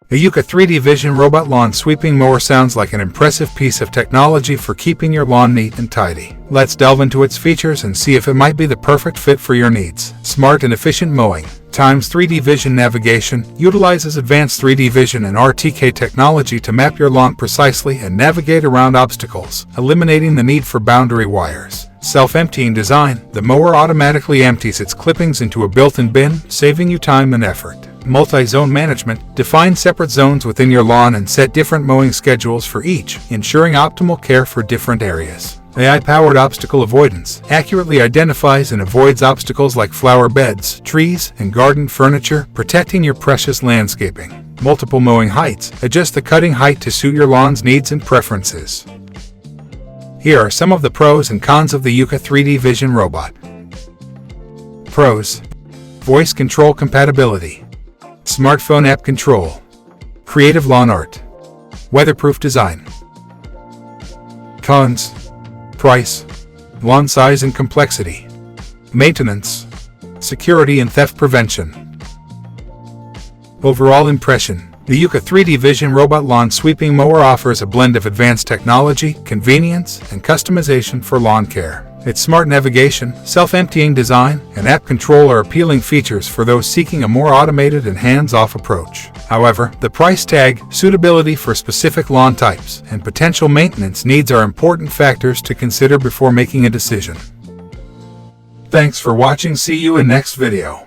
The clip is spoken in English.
The YUKA 3D Vision Robot Lawn Sweeping Mower sounds like an impressive piece of technology for keeping your lawn neat and tidy. Let's delve into its features and see if it might be the perfect fit for your needs. Smart and efficient mowing. Times 3D Vision Navigation utilizes advanced 3D vision and RTK technology to map your lawn precisely and navigate around obstacles, eliminating the need for boundary wires. Self-emptying design. The mower automatically empties its clippings into a built-in bin, saving you time and effort. Multi-zone management. Define separate zones within your lawn and set different mowing schedules for each, ensuring optimal care for different areas. AI-powered obstacle avoidance accurately identifies and avoids obstacles like flower beds, trees, and garden furniture, protecting your precious landscaping. Multiple mowing heights. Adjust the cutting height to suit your lawn's needs and preferences. Here are some of the pros and cons of the YUKA 3D Vision Robot. Pros: voice control compatibility, smartphone app control, creative lawn art, weatherproof design. Cons: price, lawn size and complexity, maintenance, security and theft prevention. Overall impression: the YUKA 3D Vision Robot Lawn Sweeping Mower offers a blend of advanced technology, convenience, and customization for lawn care. Its smart navigation, self-emptying design, and app control are appealing features for those seeking a more automated and hands-off approach. However, the price tag, suitability for specific lawn types, and potential maintenance needs are important factors to consider before making a decision. Thanks for watching. See you in next video.